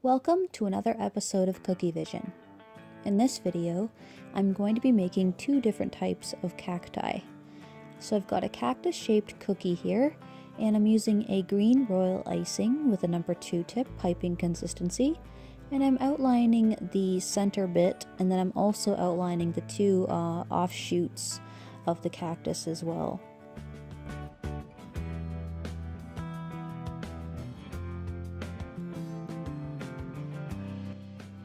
Welcome to another episode of Kookievision. In this video, I'm going to be making two different types of cacti. So I've got a cactus-shaped cookie here, and I'm using a green royal icing with a number 2 tip piping consistency, and I'm outlining the center bit, and then I'm also outlining the two offshoots of the cactus as well.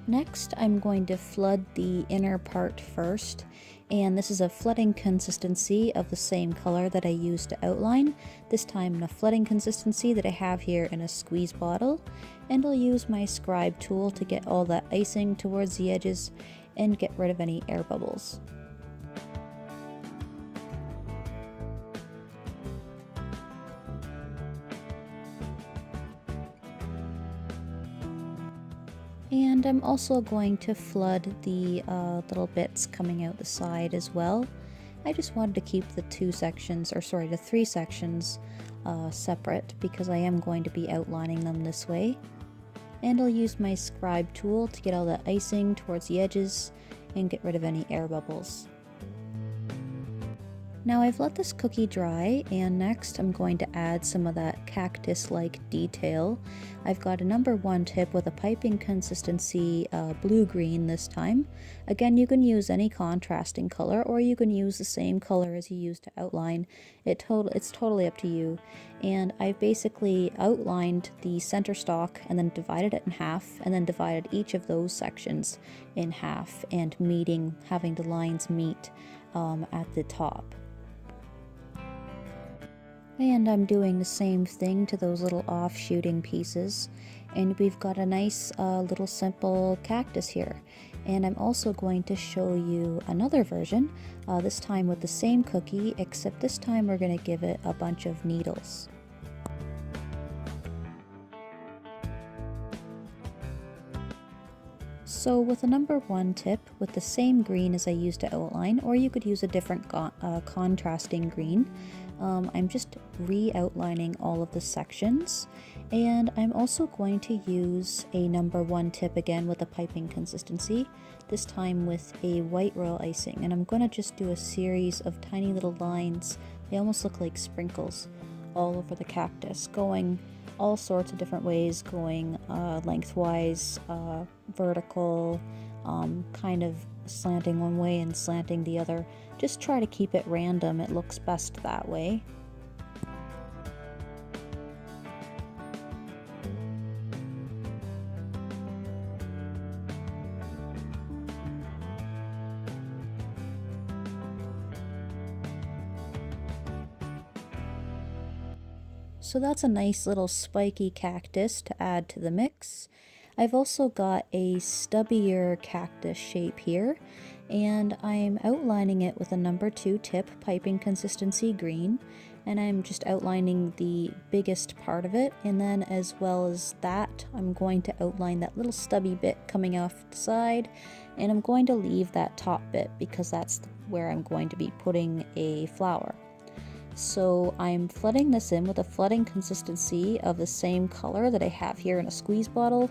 Next, I'm going to flood the inner part first, and this is a flooding consistency of the same color that I used to outline, this time in a flooding consistency that I have here in a squeeze bottle, and I'll use my scribe tool to get all that icing towards the edges and get rid of any air bubbles. And I'm also going to flood the little bits coming out the side as well. I just wanted to keep the three sections separate because I am going to be outlining them this way. And I'll use my scribe tool to get all the icing towards the edges and get rid of any air bubbles. Now I've let this cookie dry, and next I'm going to add some of that cactus-like detail. I've got a number 1 tip with a piping consistency blue-green this time. Again, you can use any contrasting color, or you can use the same color as you used to outline. It's totally up to you. And I've basically outlined the center stalk and then divided it in half, and then divided each of those sections in half, and having the lines meet at the top. And I'm doing the same thing to those little off-shooting pieces. And we've got a nice little simple cactus here. And I'm also going to show you another version, this time with the same cookie, except this time we're going to give it a bunch of needles. So with a number 1 tip, with the same green as I used to outline, or you could use a different contrasting green, I'm just re-outlining all of the sections, and I'm also going to use a number 1 tip again with a piping consistency, this time with a white royal icing, and I'm going to just do a series of tiny little lines. They almost look like sprinkles all over the cactus, going all sorts of different ways, going lengthwise, vertical, kind of slanting one way and slanting the other. Just try to keep it random, it looks best that way. So that's a nice little spiky cactus to add to the mix. I've also got a stubbier cactus shape here, and I'm outlining it with a number 2 tip piping consistency green, and I'm just outlining the biggest part of it, and then as well as that I'm going to outline that little stubby bit coming off the side, and I'm going to leave that top bit because that's where I'm going to be putting a flower. So I'm flooding this in with a flooding consistency of the same color that I have here in a squeeze bottle,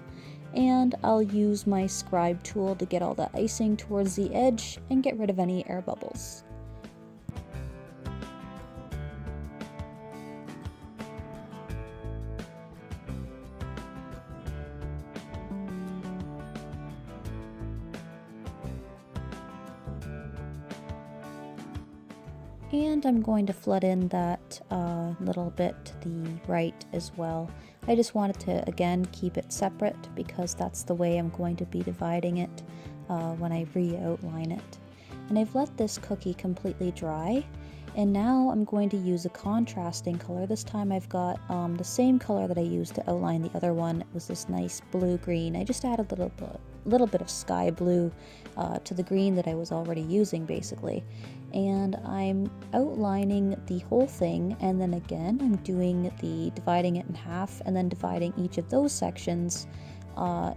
and I'll use my scribe tool to get all the icing towards the edge and get rid of any air bubbles. And I'm going to flood in that little bit to the right as well. I just wanted to, again, keep it separate because that's the way I'm going to be dividing it when I re-outline it. And I've let this cookie completely dry, and now I'm going to use a contrasting color. This time I've got the same color that I used to outline the other one. It was this nice blue-green. I just added a little bit of sky blue to the green that I was already using, basically. And I'm outlining the whole thing, and then again I'm doing the dividing it in half and then dividing each of those sections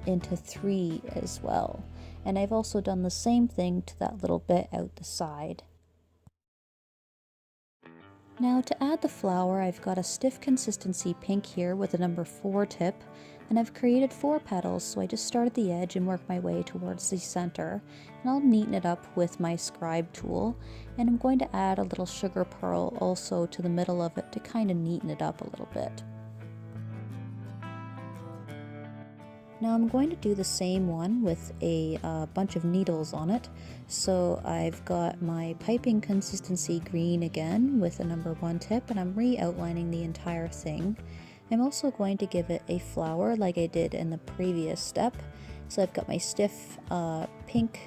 into 3 as well. And I've also done the same thing to that little bit out the side. Now to add the flower, I've got a stiff consistency pink here with a number 4 tip. And I've created 4 petals, so I just start at the edge and work my way towards the center. And I'll neaten it up with my scribe tool, and I'm going to add a little sugar pearl also to the middle of it to kind of neaten it up a little bit. Now I'm going to do the same one with a bunch of needles on it. So I've got my piping consistency green again with a number 1 tip, and I'm re-outlining the entire thing. I'm also going to give it a flower like I did in the previous step. So I've got my stiff pink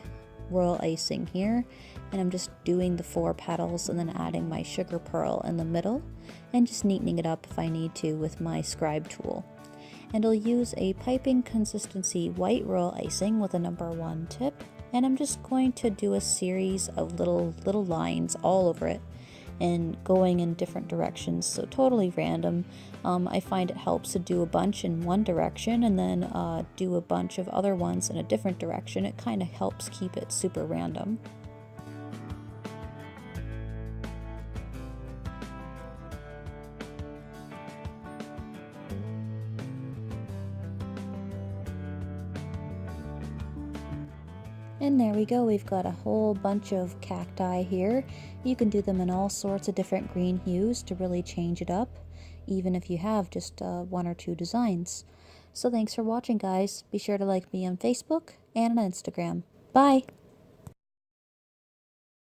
royal icing here, and I'm just doing the 4 petals and then adding my sugar pearl in the middle and just neatening it up if I need to with my scribe tool. And I'll use a piping consistency white royal icing with a number 1 tip, and I'm just going to do a series of little lines all over it and going in different directions, so totally random. I find it helps to do a bunch in one direction and then do a bunch of other ones in a different direction. It kind of helps keep it super random. And there we go, we've got a whole bunch of cacti here. You can do them in all sorts of different green hues to really change it up, even if you have just 1 or 2 designs. So thanks for watching, guys. Be sure to like me on Facebook and on Instagram. Bye!